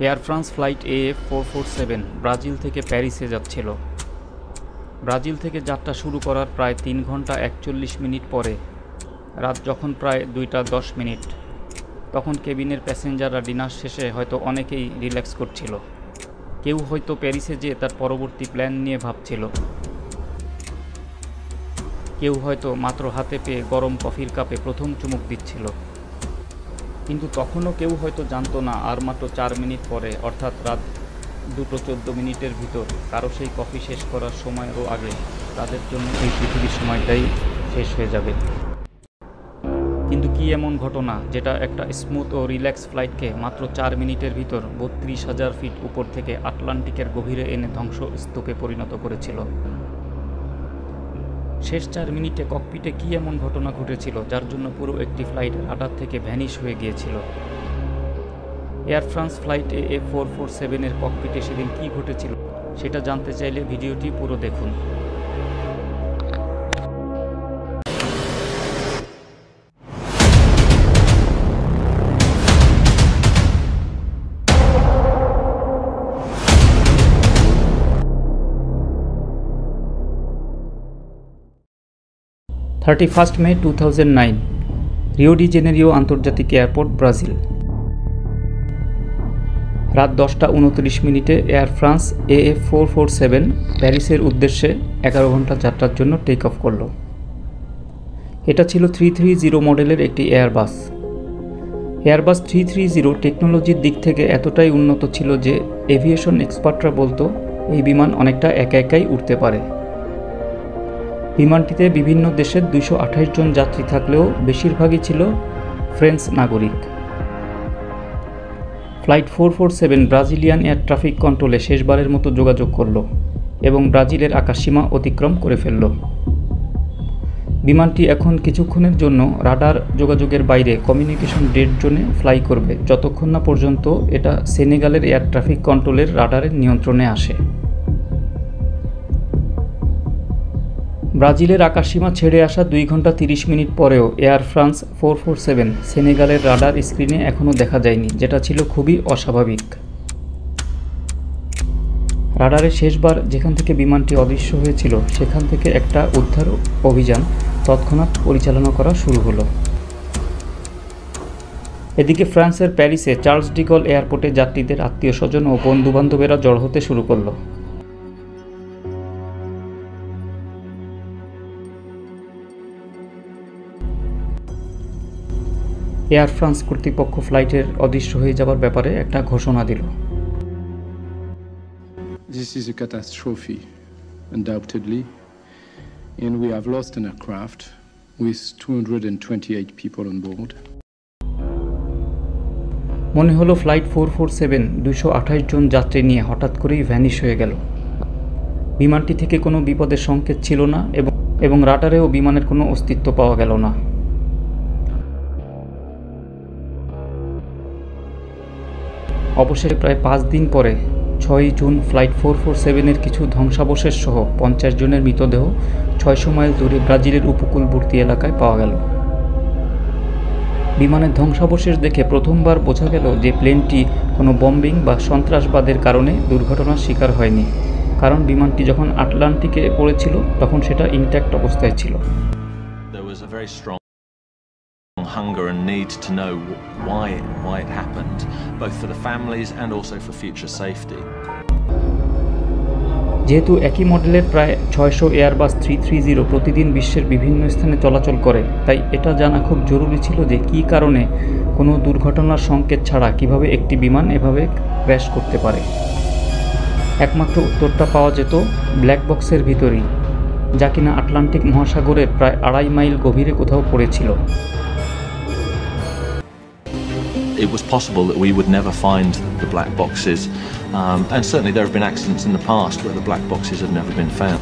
Air France flight AF447 Brazil থেকে প্যারিসে যাচ্ছিল। ব্রাজিল থেকে যাত্রা শুরু করার প্রায় 3 ঘন্টা 41 মিনিট পরে রাত যখন প্রায় 2টা 10 মিনিট, তখন কেবিনের প্যাসেঞ্জাররা ডিনার শেষে হয়তো অনেকেই রিল্যাক্স করছিল। কেউ হয়তো প্যারিসে যেয়ে তার পরবর্তী প্ল্যান নিয়ে ভাবছিল, কেউ হয়তো মাত্র হাতে পেয়ে গরম কফির কাপে প্রথম চুমুক দিচ্ছিল। কিন্তু তখনও কেউ হয়তো জানতো না আর মাত্র 4 মিনিট পরে, অর্থাৎ রাত 2:14 ভিতর কারো সেই কফি শেষ করার সময়েরও আগে তাদের জন্য এই পৃথিবীর সময়টাই শেষ হয়ে যাবে। কিন্তু কি এমন ঘটনা যেটা একটা স্মুথ ও রিল্যাক্স ফ্লাইটকে মাত্র 4 মিনিটের ভিতর 32,000 ফিট উপর থেকে আটলান্টিকের গভীরে এনে ধ্বংসস্তূপে পরিণত করেছিল? শেষ 4 মিনিটে ককপিটে কি এমন ঘটনা ঘটেছিল যার জন্য পুরো একটি ফ্লাইট রাডার থেকে ভ্যানিশ হয়ে গিয়েছিল? এয়ার ফ্রান্স ফ্লাইট AF447 এর ককপিটে সেদিন কি ঘটেছিল সেটা জানতে চাইলে ভিডিওটি পুরো দেখুন। May 2009, রিও ডি জেনেরিও আন্তর্জাতিক এয়ারপোর্ট, ব্রাজিল। রাত 10:29 এয়ার ফ্রান্স AF447 প্যারিসের উদ্দেশ্যে 11 ঘন্টা যাত্রার জন্য টেক অফ করল। এটা ছিল 330 মডেলের একটি এয়ারবাস। এয়ারবাস 330 টেকনোলজির দিক থেকে এতটাই উন্নত ছিল যে এভিয়েশন এক্সপার্টরা বলতো এই বিমান অনেকটা একা একাই উড়তে পারে। বিমানটিতে বিভিন্ন দেশের 228 জন যাত্রী থাকলেও বেশিরভাগই ছিল ফ্রেঞ্চ নাগরিক। ফ্লাইট 447 ব্রাজিলিয়ান এয়ার ট্রাফিক কন্ট্রোলে শেষবারের মতো যোগাযোগ করল এবং ব্রাজিলের আকাশসীমা অতিক্রম করে ফেলল। বিমানটি এখন কিছুক্ষণের জন্য রাডার যোগাযোগের বাইরে কমিউনিকেশন ডেড জোনে ফ্লাই করবে, যতক্ষণ না পর্যন্ত এটা সেনেগালের এয়ার ট্রাফিক কন্ট্রোলের রাডারের নিয়ন্ত্রণে আসে। ব্রাজিলের আকাশসীমা ছেড়ে আসা 2 ঘন্টা 30 মিনিট পরেও এয়ার ফ্রান্স 447 সেনেগালের রাডার স্ক্রিনে এখনও দেখা যায়নি, যেটা ছিল খুবই অস্বাভাবিক। রাডারে শেষবার যেখান থেকে বিমানটি অদৃশ্য হয়েছিল সেখান থেকে একটা উদ্ধার অভিযান তৎক্ষণাৎ পরিচালনা করা শুরু হলো। এদিকে ফ্রান্সের প্যারিসে চার্লস ডি গল এয়ারপোর্টে যাত্রীদের আত্মীয়স্বজন ও বন্ধুবান্ধবেরা জড় হতে শুরু করলো। এয়ার ফ্রান্স কর্তৃপক্ষ ফ্লাইটের অদৃশ্য হয়ে যাওয়ার ব্যাপারে একটা ঘোষণা দিল। This is a catastrophe, undoubtedly, and we have lost an aircraft with 228 people on board. মনে হলো ফ্লাইট 447 228 জন যাত্রী নিয়ে হঠাৎ করেই ভ্যানিশ হয়ে গেল। বিমানটি থেকে কোনো বিপদের সংকেত ছিল না এবং রাডারেও বিমানের কোনো অস্তিত্ব পাওয়া গেল না। অবশেষে প্রায় 5 দিন পরে 6 জুন ফ্লাইট 447 কিছু ধ্বংসাবশেষ সহ 50 জনের মৃতদেহ 600 মাইল দূরে ব্রাজিলের উপকূলবর্তী এলাকায় পাওয়া গেল। বিমানের ধ্বংসাবশেষ দেখে প্রথমবার বোঝা গেল যে প্লেনটি কোনো বম্বিং বা সন্ত্রাসবাদের কারণে দুর্ঘটনার শিকার হয়নি, কারণ বিমানটি যখন আটলান্টিকে পড়েছিল তখন সেটা ইনট্যাক্ট অবস্থায় ছিল। Hunger and need to know why it happened, both for the families and also for future safety. যেহেতু একই মডেলের প্রায় 600 এয়ারবাস 330 প্রতিদিন বিশ্বের বিভিন্ন স্থানে চলাচল করে, তাই এটা জানা খুব জরুরি ছিল যে কী কারণে কোনো দুর্ঘটনার সংকেত ছাড়া কিভাবে একটি বিমান এভাবে ক্র্যাশ করতে পারে। একমাত্র উত্তরটা পাওয়া যেত ব্ল্যাক বক্সের ভিতরেই, যা কিনা আটলান্টিক মহাসাগরের প্রায় 2.5 মাইল গভীরে কোথাও পড়েছিল। It was possible that we would never find the black boxes, and certainly there have been accidents in the past where the black boxes have never been found.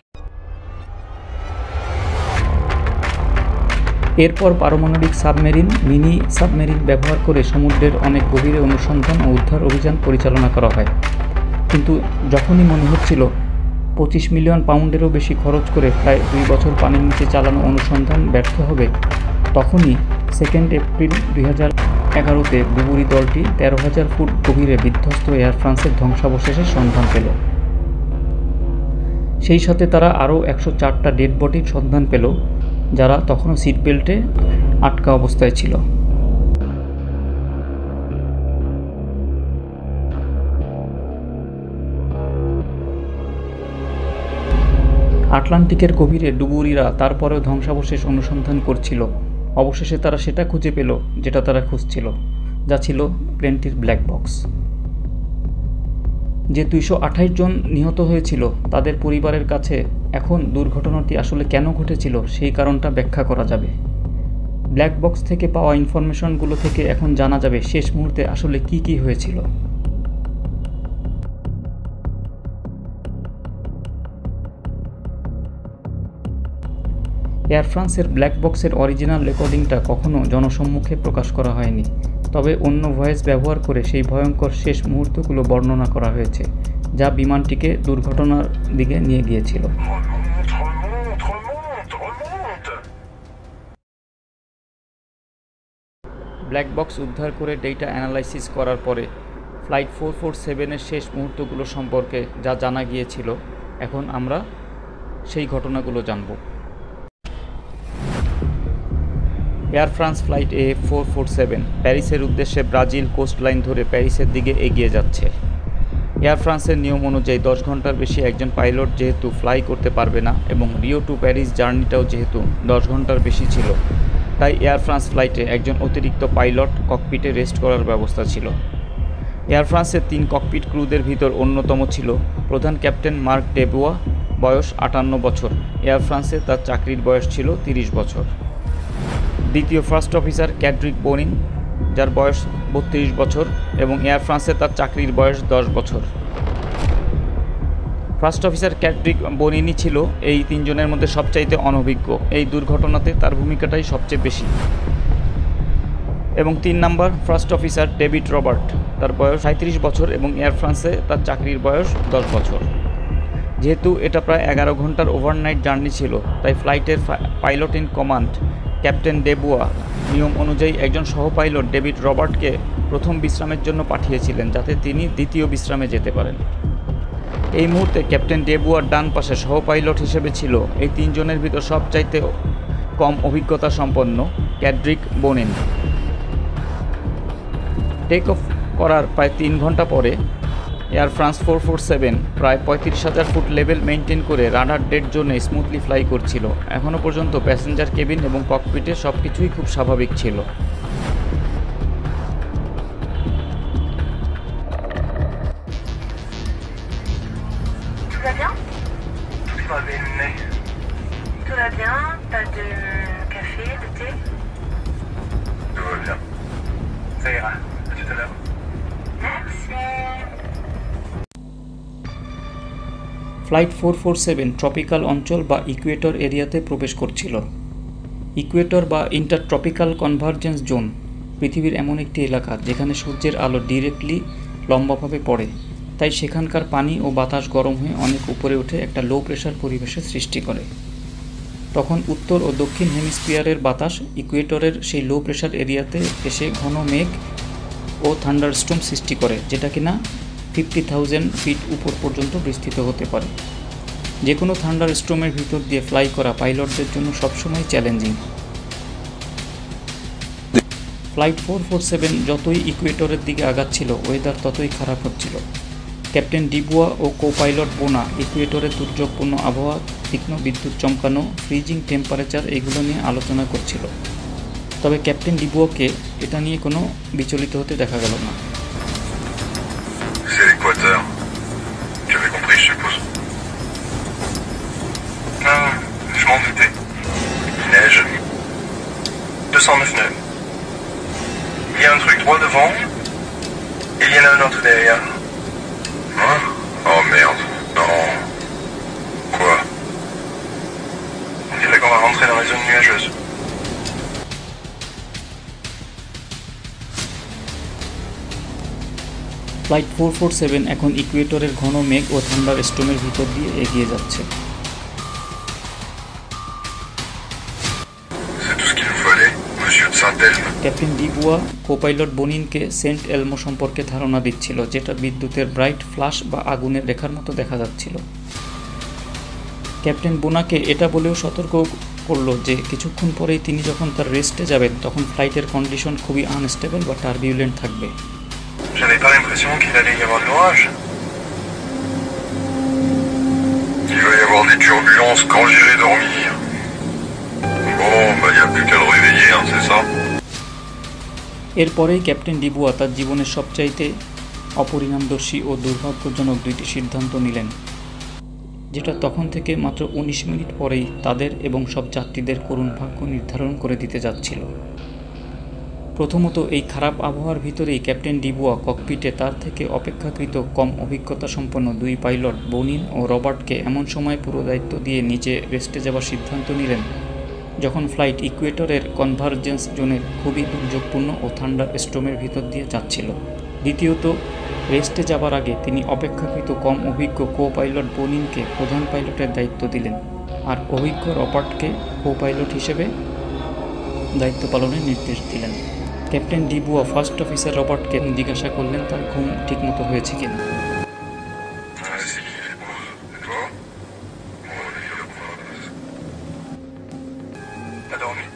এরপর পারমাণবিক সাবমেরিন, মিনি সাবমেরিন ব্যবহার করে সমুদ্রের অনেক গভীরে অনুসন্ধান ও উদ্ধার অভিযান পরিচালনা করা হয়। কিন্তু যখনই মনে হচ্ছিল 25 মিলিয়ন পাউন্ডেরও বেশি খরচ করে প্রায় 2 বছর পানির নিচে চালানো অনুসন্ধান ব্যর্থ হবে, তখনই 2 এপ্রিল 2011-তে ডুবুরি দলটি 13,000 ফুট গভীরে বিধ্বস্ত এয়ার ফ্রান্সের ধ্বংসাবশেষের সন্ধান পেল। সেই সাথে তারা আরও 104টা ডেড বডির সন্ধান পেল, যারা তখনও সিট বেল্টে আটকা অবস্থায় ছিল। আটলান্টিকের গভীরে ডুবুরিরা তারপরেও ধ্বংসাবশেষ অনুসন্ধান করছিল। অবশেষে তারা সেটা খুঁজে পেল যেটা তারা খুঁজছিল, যা ছিল প্লেনটির ব্ল্যাক বক্স। যে 228 জন নিহত হয়েছিল তাদের পরিবারের কাছে এখন দুর্ঘটনাটি আসলে কেন ঘটেছিল সেই কারণটা ব্যাখ্যা করা যাবে। ব্ল্যাক বক্স থেকে পাওয়া ইনফরমেশনগুলো থেকে এখন জানা যাবে শেষ মুহূর্তে আসলে কি হয়েছিল। এয়ার ফ্রান্সের ব্ল্যাক বক্সের অরিজিনাল রেকর্ডিংটা কখনো জনসম্মুখে প্রকাশ করা হয়নি, তবে অন্য ভয়েস ব্যবহার করে সেই ভয়ঙ্কর শেষ মুহূর্তগুলো বর্ণনা করা হয়েছে, যা বিমানটিকে দুর্ঘটনার দিকে নিয়ে গিয়েছিল। ব্ল্যাক বক্স উদ্ধার করে ডেটা অ্যানালাইসিস করার পরে ফ্লাইট 447-এর শেষ মুহূর্তগুলো সম্পর্কে যা জানা গিয়েছিল, এখন আমরা সেই ঘটনাগুলো জানব। এয়ার ফ্রান্স ফ্লাইট A447 প্যারিসের উদ্দেশ্যে ব্রাজিল কোস্টলাইন ধরে প্যারিসের দিকে এগিয়ে যাচ্ছে। এয়ার ফ্রান্সের নিয়ম অনুযায়ী 10 ঘন্টার বেশি একজন পাইলট যেহেতু ফ্লাই করতে পারবে না এবং রিও টু প্যারিস জার্নিটাও যেহেতু 10 ঘন্টার বেশি ছিল, তাই এয়ার ফ্রান্স ফ্লাইটে একজন অতিরিক্ত পাইলট ককপিটে রেস্ট করার ব্যবস্থা ছিল। এয়ার ফ্রান্সের 3 ককপিট ক্রুদের ভিতর অন্যতম ছিল প্রধান ক্যাপ্টেন মার্ক ডেবুয়া, বয়স 58 বছর। এয়ার ফ্রান্সে তার চাকরির বয়স ছিল 30 বছর। দ্বিতীয় ফার্স্ট অফিসার ক্যাড্রিক বোনিন, যার বয়স 32 বছর এবং এয়ার ফ্রান্সে তার চাকরির বয়স 10 বছর। ফার্স্ট অফিসার ক্যাড্রিক বোনিনি ছিল এই 3 জনের মধ্যে সবচাইতে অনভিজ্ঞ। এই দুর্ঘটনাতে তার ভূমিকাটাই সবচেয়ে বেশি। এবং 3 number first officer David Robert, তার বয়স 37 বছর এবং এয়ার ফ্রান্সে তার চাকরির বয়স 10 বছর। যেহেতু এটা প্রায় 11 ঘন্টার ওভারনাইট জার্নি ছিল, তাই ফ্লাইটের পাইলট ইন কমান্ড ক্যাপ্টেন ডেবুয়া নিয়ম অনুযায়ী একজন সহ পাইলট ডেভিড রবার্টকে প্রথম বিশ্রামের জন্য পাঠিয়েছিলেন, যাতে তিনি দ্বিতীয় বিশ্রামে যেতে পারেন। এই মুহূর্তে ক্যাপ্টেন ডেবুয়ার ডান পাশে সহ পাইলট হিসেবে ছিল এই 3 জনের ভিতর সবচাইতে কম অভিজ্ঞতা সম্পন্ন ক্যাড্রিক বোনিন। টেক অফ করার প্রায় 3 ঘন্টা পরে এয়ার ফ্রান্স 447 প্রায় 35,000 ফুট লেভেল মেনটেন করে রাডার ডেড জোনে স্মুথলি ফ্লাই করছিল। এখনও পর্যন্ত প্যাসেঞ্জার কেবিন এবং ককপিটে সব কিছুই খুব স্বাভাবিক ছিল। ফ্লাইট 447 ট্রপিক্যাল অঞ্চল বা ইকুয়েটর এরিয়াতে প্রবেশ করছিল। ইকুয়েটর বা ইন্টারট্রপিক্যাল কনভার্জেন্স জোন পৃথিবীর এমন একটি এলাকা যেখানে সূর্যের আলো ডিরেক্টলি লম্বাভাবে পড়ে, তাই সেখানকার পানি ও বাতাস গরম হয়ে অনেক উপরে উঠে একটা লো প্রেশার পরিবেশের সৃষ্টি করে। তখন উত্তর ও দক্ষিণ হেমিস্ফিয়ারের বাতাস ইকুয়েটরের সেই লো প্রেশার এরিয়াতে এসে ঘন মেঘ ও থান্ডারস্টর্ম সৃষ্টি করে, যেটা কিনা 50,000 ফিট উপর পর্যন্ত বিস্তৃত হতে পারে। যে কোনো থান্ডার স্টর্মের ভিতর দিয়ে ফ্লাই করা পাইলটদের জন্য সবসময় চ্যালেঞ্জিং। ফ্লাইট 447 যতই ইকুয়েটরের দিকে আগাচ্ছিল, ওয়েদার ততই খারাপ হচ্ছিল। ক্যাপ্টেন ডিবুয়া ও কো পাইলট বোনা ইকুয়েটরের দুর্যোগপূর্ণ আবহাওয়া, তীক্ষ্ণ বিদ্যুৎ চমকানো, ফ্রিজিং টেম্পারেচার এগুলো নিয়ে আলোচনা করছিল। তবে ক্যাপ্টেন ডিবুয়াকে এটা নিয়ে কোনো বিচলিত হতে দেখা গেল না। C'est l'équateur. J'avais compris, je suppose. Ah, je m'en doutais. Il neige. 209 nœuds. Il y a un truc droit devant, et il y en a un autre derrière. Hein? Oh merde. Non. Quoi? On dirait qu'on va rentrer dans les zones nuageuses. Flight 447 এখন ইকুয়েটরের ঘন মেঘ ও thunder স্টর্মের ভিতর দিয়ে এগিয়ে যাচ্ছে। C'est tout ce qu'il nous fallait, monsieur de Saint. d'Elme. Captain Dubois copilot বনিনকে Saint Elmo সম্পর্কে ধারণা দিচ্ছিল, যেটা বিদ্যুতের ব্রাইট ফ্লাশ বা আগুনের রেখার মতো দেখা যাচ্ছিল। ক্যাপ্টেন বোনাকে এটা বলেও সতর্ক করলো যে কিছুক্ষণ পরেই তিনি যখন তার রেস্টে যাবেন তখন ফ্লাইটের কন্ডিশন খুবই আনস্টেবল বা টার্বিউলেন্ট থাকবে। J'avais pas l'impression qu'il allait y avoir de l'orage. Il va y avoir des turbulences quand j'irai dormir. Bon, bah y a plus qu'à le réveiller, hein, c'est ça? এরপরেই captain ডিবুয়া তার জীবনের সবচাইতে অপরিণামদর্শী ও দুর্ভাগ্যজনক দুইটি সিদ্ধান্ত নিলেন, যেটা তখন থেকে মাত্র 19 মিনিট পরেই তাদের এবং সব যাত্রীদের করুণ ভাগ্য নির্ধারণ করে দিতে যাচ্ছিল। প্রথমত, এই খারাপ আবহাওয়ার ভিতরেই ক্যাপ্টেন ডিবুয়া ককপিটে তার থেকে অপেক্ষাকৃত কম অভিজ্ঞতা সম্পন্ন দুই পাইলট বনিন ও রবার্টকে এমন সময় পুরো দায়িত্ব দিয়ে নিজে রেস্টে যাওয়ার সিদ্ধান্ত নিলেন যখন ফ্লাইট ইকুয়েটরের কনভার্জেন্স জোনের খুবই দুর্যোগপূর্ণ ও থান্ডার স্টর্মের ভিতর দিয়ে যাচ্ছিল। দ্বিতীয়ত, রেস্টে যাবার আগে তিনি অপেক্ষাকৃত কম অভিজ্ঞ কো পাইলট বনিনকে প্রধান পাইলটের দায়িত্ব দিলেন আর অভিজ্ঞ রবার্টকে কো পাইলট হিসেবে দায়িত্ব পালনের নির্দেশ দিলেন। ক্যাপ্টেন ডিবুয়া ফার্স্ট অফিসার রবার্টকে জিজ্ঞাসা করলেন তার ঘুম ঠিকমতো হয়েছে কিনা। Vas-y, épouse. Et toi? Bon, allez, hop, on va. T'as dormi?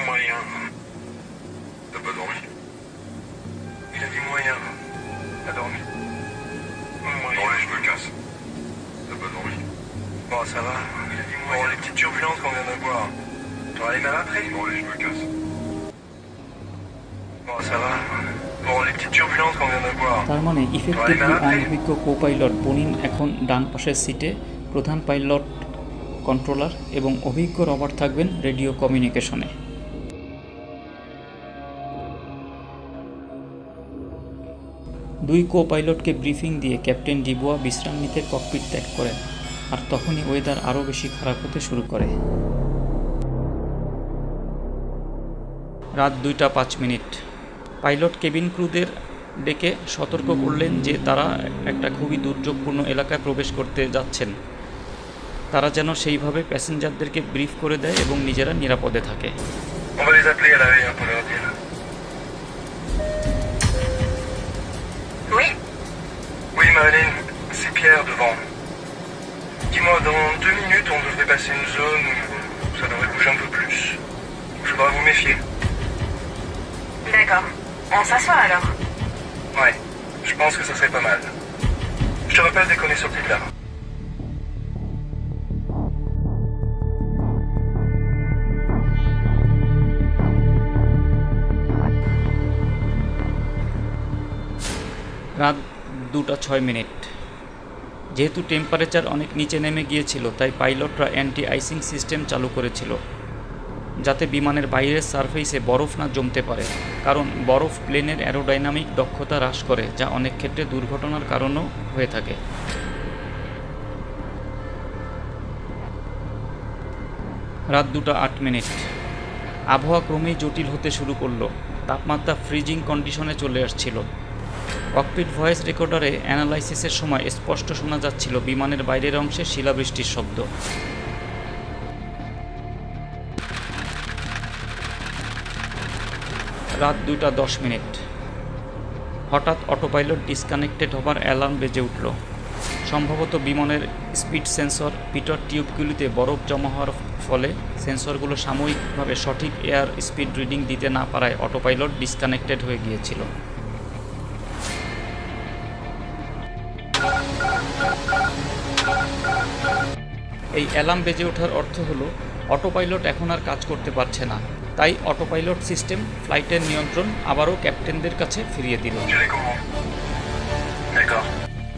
Moyen. T'as pas dormi? Il a dit moyen. T'as dormi? Moyen. Bon, allez, je me casse. T'as pas dormi? Bon, ça va. Il a dit moyen. Bon, les petites turbulences qu'on vient d'avoir. T'auras les mal après? Bon, allez, je me casse. Bon, ça va. Bon, les petites turbulences qu'on vient d'avoir. তার মানে effectively অনভিজ্ঞ co pilot বনিন এখন ডান পাশের সিটে, প্রধান pilot controller এবং অভিজ্ঞ Robert থাকবেন রেডিও কমিউনিকেশনে। দুই কো পাইলটকে ব্রিফিং দিয়ে ক্যাপ্টেন ডিবুয়া বিশ্রাম নিতে ককপিট ত্যাগ করেন আর তখনই ওয়েদার আরও বেশি খারাপ হতে শুরু করে। রাত 2:05। পাইলট কেবিন ক্রুদের ডেকে সতর্ক করলেন যে তারা একটা খুবই দুর্যোগপূর্ণ এলাকায় প্রবেশ করতে যাচ্ছেন। তারা যেন সেইভাবে প্যাসেঞ্জারদেরকে ব্রিফ করে দেয় এবং নিজেরা নিরাপদে থাকে। On va les appeler à l'arrière pour leur dire. Oui, Oui, Marilyn, c'est Pierre devant. Dis-moi, dans 2 minutes, on devrait passer une zone où ça devrait bouger un peu plus. Il faudra vous méfier. d'accord. On s'assoit alors. Ouais, je pense que ça serait pas mal. Je te rappelle dès qu'on est sorti de là. রাত 2:06। যেহেতু temperature অনেক নিচে নেমে গিয়েছিল তাই পাইলটরা anti icing system চালু করেছিল যাতে বিমানের বাইরের সারফেসে বরফ না জমতে পারে, কারণ বরফ প্লেনের অ্যারোডাইনামিক দক্ষতা হ্রাস করে, যা অনেক ক্ষেত্রে দুর্ঘটনার কারণও হয়ে থাকে। রাত 2:08। আবহাওয়া ক্রমেই জটিল হতে শুরু করলো। তাপমাত্রা ফ্রিজিং কন্ডিশনে চলে আসছিল। ককপিট ভয়েস রেকর্ডারে অ্যানালাইসিসের সময় স্পষ্ট শোনা যাচ্ছিল বিমানের বাইরের অংশে শিলাবৃষ্টির শব্দ। রাত 2:10। হঠাৎ অটোপাইলট ডিসকানেক্টেড হবার অ্যালার্ম বেজে উঠল। সম্ভবত বিমানের স্পিড সেন্সর পিটর টিউবগুলিতে বরফ জমা হওয়ার ফলে সেন্সরগুলো সাময়িকভাবে সঠিক এয়ার স্পিড রিডিং দিতে না পারায় অটোপাইলট ডিসকানেক্টেড হয়ে গিয়েছিল। এই অ্যালার্ম বেজে ওঠার অর্থ হলো অটোপাইলট এখন আর কাজ করতে পারছে না, তাই অটোপাইলট সিস্টেম ফ্লাইটের নিয়ন্ত্রণ আবারও ক্যাপ্টেনদের কাছে ফিরিয়ে দিল। Tu les commandes. D'accord.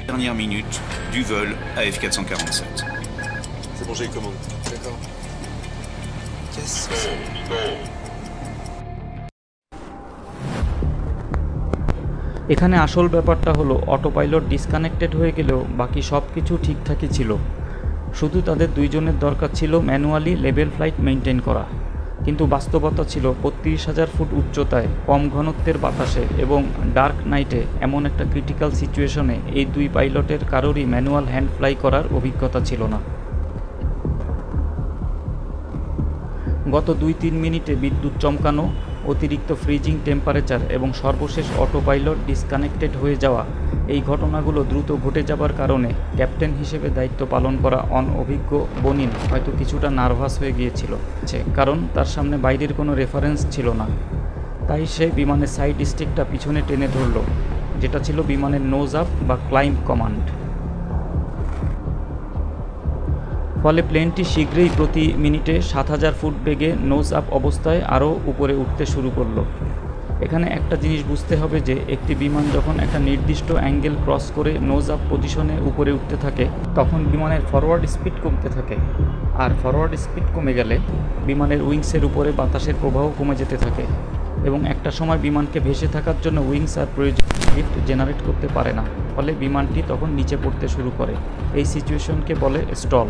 Dernière minute du vol AF 447. C'est bon, j'ai les commandes. D'accord. Qu'est-ce que c'est? এখানে আসল ব্যাপারটা হলো অটোপাইলট ডিসকানেক্টেড হয়ে গেলেও বাকি সব কিছু ঠিকঠাকই ছিল। শুধু তাদের দুইজনের দরকার ছিল ম্যানুয়ালি লেভেল ফ্লাইট মেনটেন করা, কিন্তু বাস্তবতা ছিল 32,000 ফুট উচ্চতায় কম ঘনত্বের বাতাসে এবং ডার্ক নাইটে এমন একটা ক্রিটিক্যাল সিচুয়েশনে এই দুই পাইলটের কারোরই ম্যানুয়াল হ্যান্ড ফ্লাই করার অভিজ্ঞতা ছিল না। গত 2-3 মিনিটে বিদ্যুৎ চমকানো, অতিরিক্ত ফ্রিজিং টেম্পারেচার এবং সর্বশেষ অটো পাইলট ডিসকানেক্টেড হয়ে যাওয়া, এই ঘটনাগুলো দ্রুত ঘটে যাবার কারণে ক্যাপ্টেন হিসেবে দায়িত্ব পালন করা অনভিজ্ঞ বনিন হয়তো কিছুটা নার্ভাস হয়ে গিয়েছিল, কারণ তার সামনে বাইরের কোনো রেফারেন্স ছিল না। তাই সে বিমানের সাইড স্টিকটা পিছনে টেনে ধরল, যেটা ছিল বিমানের নোজ আপ বা ক্লাইম্ব কমান্ড। ফলে প্লেনটি শীঘ্রই প্রতি মিনিটে 7000 ফুট বেগে নোজ আপ অবস্থায় আরও উপরে উঠতে শুরু করলো। এখানে একটা জিনিস বুঝতে হবে যে একটি বিমান যখন একটা নির্দিষ্ট অ্যাঙ্গেল ক্রস করে নোজ আপ পজিশনে উপরে উঠতে থাকে, তখন বিমানের ফরওয়ার্ড স্পিড কমতে থাকে, আর ফরওয়ার্ড স্পিড কমে গেলে বিমানের উইংসের উপরে বাতাসের প্রবাহ কমে যেতে থাকে এবং একটা সময় বিমানকে ভেসে থাকার জন্য উইংস আর প্রয়োজন লিফট জেনারেট করতে পারে না, ফলে বিমানটি তখন নিচে পড়তে শুরু করে। এই সিচুয়েশনকে বলে স্টল।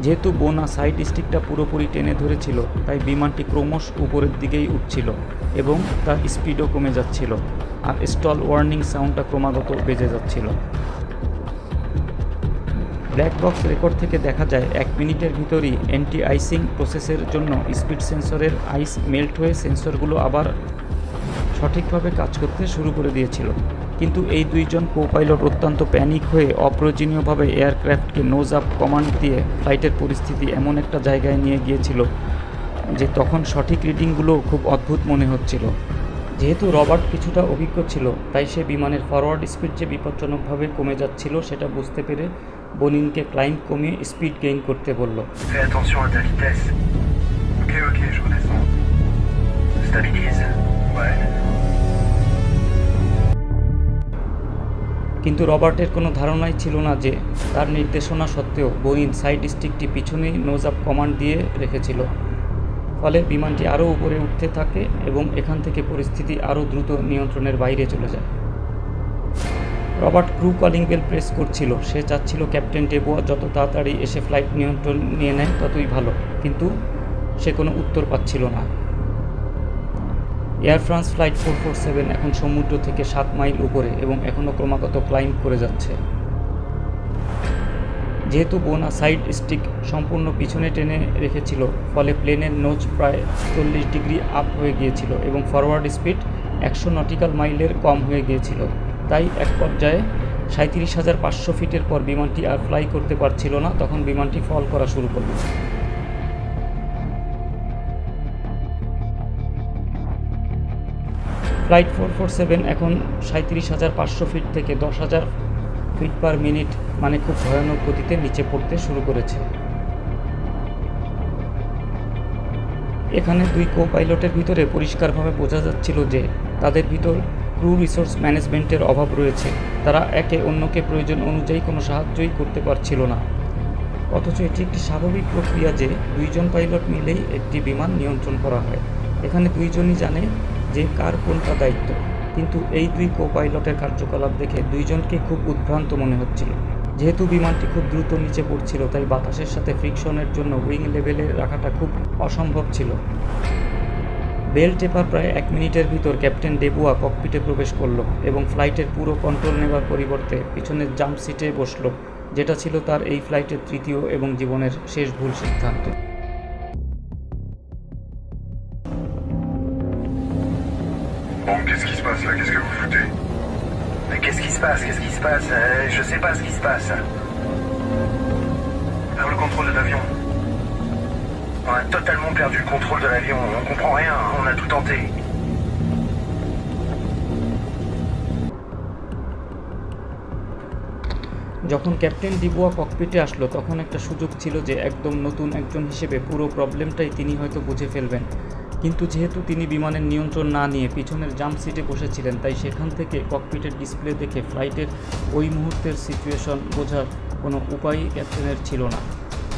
যেহেতু বোনা সাইড স্টিকটা পুরোপুরি টেনে ধরেছিল, তাই বিমানটি ক্রমশ উপরের দিকেই উঠছিল এবং তার স্পিডও কমে যাচ্ছিল, আর স্টল ওয়ার্নিং সাউন্ডটা ক্রমাগত বেজে যাচ্ছিল। ব্ল্যাক বক্স রেকর্ড থেকে দেখা যায় 1 মিনিটের ভিতরই অ্যান্টি আইসিং প্রসেসের জন্য স্পিড সেন্সরের আইস মেল্ট হয়ে সেন্সরগুলো আবার সঠিকভাবে কাজ করতে শুরু করে দিয়েছিল। কিন্তু এই দুইজন কো পাইলট অত্যন্ত প্যানিক হয়ে অপ্রয়োজনীয়ভাবে এয়ারক্রাফটকে নোজ আপ কমান্ড দিয়ে ফ্লাইটের পরিস্থিতি এমন একটা জায়গায় নিয়ে গিয়েছিল যে তখন সঠিক রিডিংগুলো খুব অদ্ভুত মনে হচ্ছিল। যেহেতু রবার্ট কিছুটা অভিজ্ঞ ছিল, তাই সে বিমানের ফরওয়ার্ড স্পিড যে বিপজ্জনকভাবে কমে যাচ্ছিল সেটা বুঝতে পেরে বনিনকে ক্লাইম্ব কমিয়ে স্পিড গেইন করতে বলল। Fais attention à ta vitesse. Ok, je redescends. Stabilise. Ouais. কিন্তু রবার্টের কোনো ধারণাই ছিল না যে তার নির্দেশনা সত্ত্বেও বনিন সাইড স্টিকটি পিছনেই নোজ আপ কমান্ড দিয়ে রেখেছিল। ফলে বিমানটি আরও উপরে উঠতে থাকে এবং এখান থেকে পরিস্থিতি আরও দ্রুত নিয়ন্ত্রণের বাইরে চলে যায়। Robert Crew calling bell press করছিল। সে চাচ্ছিল ক্যাপ্টেন ডেবোয়া যত তাড়াতাড়ি এসে ফ্লাইট নিয়ন্ত্রণ নিয়ে নেয় ততই ভালো, কিন্তু সে কোনো উত্তর পাচ্ছিল না। এয়ার ফ্রান্স ফ্লাইট 447 এখন সমুদ্র থেকে 7 মাইল উপরে এবং এখনও ক্রমাগত ক্লাইম্ব করে যাচ্ছে। যেহেতু বোনা সাইড স্টিক সম্পূর্ণ পিছনে টেনে রেখেছিল, ফলে প্লেনের নোজ প্রায় 40 ডিগ্রি আপ হয়ে গিয়েছিল এবং ফরওয়ার্ড স্পিড 100 নটিক্যাল মাইলের কম হয়ে গিয়েছিল। তাই এক পর্যায়ে 37,500 ফিটের পর বিমানটি আর ফ্লাই করতে পারছিল না, তখন বিমানটি ফল করা শুরু করল। ফ্লাইট 447 এখন 37,500 ফিট থেকে 10,000 ফিট পার মিনিট, মানে খুব ভয়ানক গতিতে নিচে পড়তে শুরু করেছে। এখানে দুই কো পাইলটের ভিতরে পরিষ্কারভাবে বোঝা যাচ্ছিল যে তাদের ভিতর ক্রু রিসোর্স ম্যানেজমেন্টের অভাব রয়েছে। তারা একে অন্যকে প্রয়োজন অনুযায়ী কোনো সাহায্যই করতে পারছিল না। অথচ এটি একটি স্বাভাবিক প্রক্রিয়া যে দুইজন পাইলট মিলেই একটি বিমান নিয়ন্ত্রণ করা হয়। এখানে দুইজনই জানে যে কার কোনটা দায়িত্ব, কিন্তু এই দুই কো পাইলটের কার্যকলাপ দেখে দুইজনকে খুব উদ্ভ্রান্ত মনে হচ্ছিল। যেহেতু বিমানটি খুব দ্রুত নিচে পড়ছিল, তাই বাতাসের সাথে ফ্রিকশনের জন্য উইং লেভেলে রাখাটা খুব অসম্ভব ছিল। বেল টেপার প্রায় 1 মিনিটের ভিতর ক্যাপ্টেন ডেবোয়া ককপিটে প্রবেশ করলো এবং ফ্লাইটের পুরো কন্ট্রোল নেওয়ার পরিবর্তে পিছনের জাম্প সিটে বসলো, যেটা ছিল তার এই ফ্লাইটের তৃতীয় এবং জীবনের শেষ ভুল সিদ্ধান্ত। Bon, qu'est-ce qui se passe là? Qu'est-ce que vous foutez? Mais qu'est-ce qui se passe? Qu'est-ce qui se passe? Je sais pas ce qui se passe. Vers le contrôle de l'avion. On a totalement perdu le contrôle de l'avion. On comprend rien. On a tout tenté. যখন captain ডিবোয়া ককপিটে আসলো, তখন একটা সুযোগ ছিল যে একদম নতুন একজন হিসেবে পুরো প্রবলেমটাই তিনি হয়তো বুঝে ফেলবেন। কিন্তু যেহেতু তিনি বিমানের নিয়ন্ত্রণ না নিয়ে পিছনের জাম্প সিটে বসেছিলেন, তাই সেখান থেকে ককপিটের ডিসপ্লে দেখে ফ্লাইটের ওই মুহূর্তের সিচুয়েশন বোঝার কোনো উপায় ক্যাপ্টেনের ছিল না।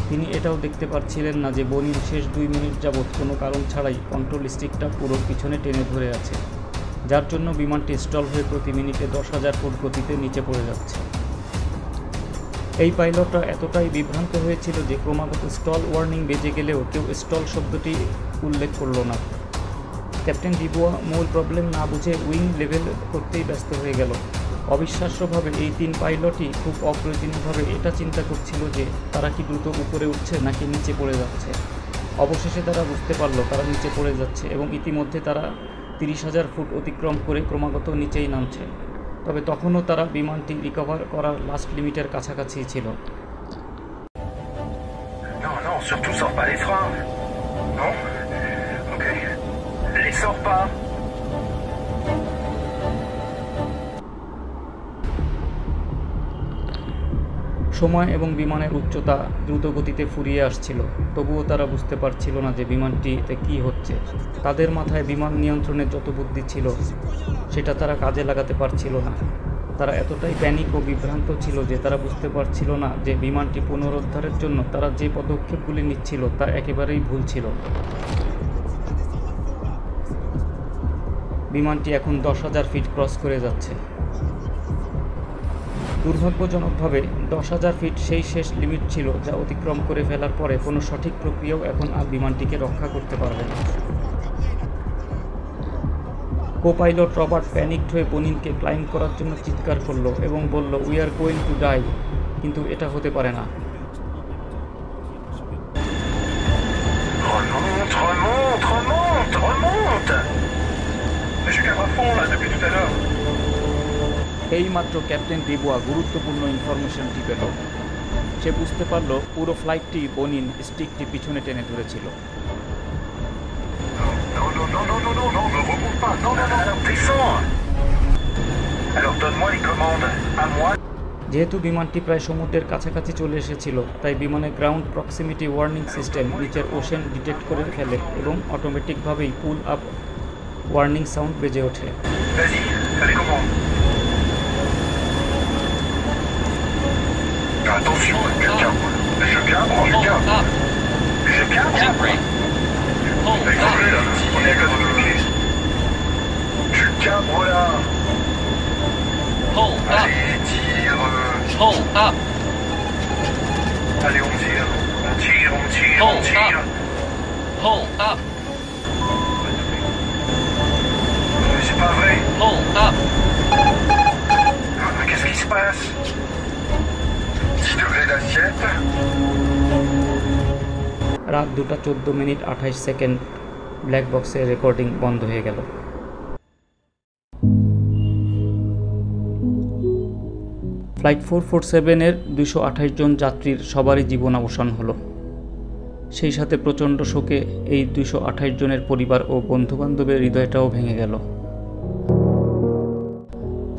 তিনি এটাও দেখতে পাচ্ছিলেন না যে বনিন শেষ 2 মিনিট যাবৎ কোনো কারণ ছাড়াই কন্ট্রোল স্টিকটা পুরো পিছনে টেনে ধরে আছে, যার জন্য বিমানটি স্টল হয়ে প্রতি মিনিটে 10,000 ফুট গতিতে নিচে পড়ে যাচ্ছে। এই পাইলটরা এতটাই বিভ্রান্ত হয়েছিল যে ক্রমাগত স্টল ওয়ার্নিং বেজে গেলেও কেউ স্টল শব্দটি উল্লেখ করল না। ক্যাপ্টেন ডিবোয়া মূল প্রবলেম না বুঝে উইং লেভেল করতেই ব্যস্ত হয়ে গেল। অবিশ্বাস্যভাবে এই 3 পাইলটই খুব অপ্রয়োজনীয়ভাবে এটা চিন্তা করছিল যে তারা কি দ্রুত উপরে উঠছে নাকি নিচে পড়ে যাচ্ছে। অবশেষে তারা বুঝতে পারল তারা নিচে পড়ে যাচ্ছে এবং ইতিমধ্যে তারা 30,000 ফুট অতিক্রম করে ক্রমাগত নিচেই নামছে। তবে তখনও তারা বিমানটি রিকভার করার লাস্ট লিমিটের কাছাকাছি ছিল। Non, non, surtout sors pas les freins. Non? Ok. Les sors pas. সময় এবং বিমানের উচ্চতা দ্রুত গতিতে ফুরিয়ে আসছিল, তবুও তারা বুঝতে পারছিল না যে বিমানটিতে কী হচ্ছে। তাদের মাথায় বিমান নিয়ন্ত্রণের যত বুদ্ধি ছিল সেটা তারা কাজে লাগাতে পারছিল না। তারা এতটাই প্যানিক ও বিভ্রান্ত ছিল যে তারা বুঝতে পারছিল না যে বিমানটি পুনরুদ্ধারের জন্য তারা যে পদক্ষেপগুলি নিচ্ছিল তা একেবারেই ভুল ছিল। বিমানটি এখন 10,000 ফিট ক্রস করে যাচ্ছে। দুর্ভাগ্যজনকভাবে 10,000 ফিট সেই শেষ লিমিট ছিল যা অতিক্রম করে ফেলার পরে কোনো সঠিক প্রক্রিয়াও এখন আর বিমানটিকে রক্ষা করতে পারবে না। কো-পাইলট রবার্ট প্যানিকড হয়ে বনিনকে ক্লাইম্ব করার জন্য চিৎকার করলো এবং বলল, we are going to die. কিন্তু এটা হতে পারে না। Remonte, remonte, remonte, remonte. Mais je cadre à fond là depuis tout à l'heure. এইমাত্র ক্যাপ্টেন ডিবোয়া গুরুত্বপূর্ণ ইনফরমেশনটি পেল। সে বুঝতে পারল পুরো ফ্লাইটটি বনিন স্টিকটি পিছনে টেনে ধরেছিল। Non, non, non, non, non, non, non, ne remonte pas. Non, non, non, non, descends. Alors donne-moi les commandes. À moi. যেহেতু বিমানটি প্রায় সমুদ্রের কাছাকাছি চলে এসেছিল, তাই বিমানের গ্রাউন্ড প্রক্সিমিটি ওয়ার্নিং সিস্টেম নিচের ওশেন ডিটেক্ট করে ফেলে এবং অটোমেটিকভাবেই পুল আপ ওয়ার্নিং সাউন্ড বেজে ওঠে। Vas-y, fais les commandes. Attention, je cabre. Je cabre, je cabre. Je cabre. Écoutez là, on est à 4 pieds. Je cabre là. Allez, tire. Allez, on tire. On tire, on tire, on tire. Mais c'est pas vrai. Mais qu'est-ce qui se passe? 10 degrés d'assiette. রাত 2টা 14 minute 28 second black বক্সের recording বন্ধ হয়ে গেল। Flight 447-এর 228 জন যাত্রীর সবারই জীবনাবসান হলো। সেই সাথে প্রচণ্ড শোকে এই 228 জনের পরিবার ও বন্ধুবান্ধবের হৃদয়টাও ভেঙে গেল।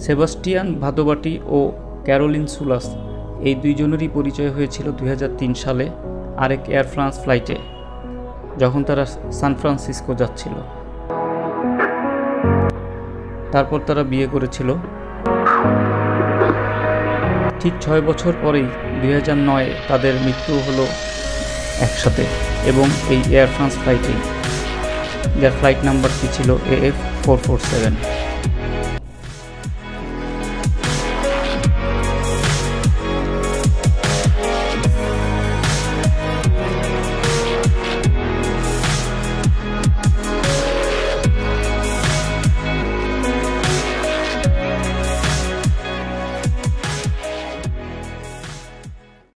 সেবাস্টিয়ান ভাদোবাটি ও ক্যারোলিন সুলাস এই দুইজনেরই পরিচয় হয়েছিল 2003 সালে আরেক এয়ার ফ্রান্স ফ্লাইটে, যখন তারা সান ফ্রান্সিসকো যাচ্ছিল। তারপর তারা বিয়ে করেছিল। ঠিক 6 বছর পরেই 2009-এ তাদের মৃত্যু হলো একসাথে এবং এই এয়ার ফ্রান্স ফ্লাইটেই, যার ফ্লাইট নাম্বারটি ছিল AF447।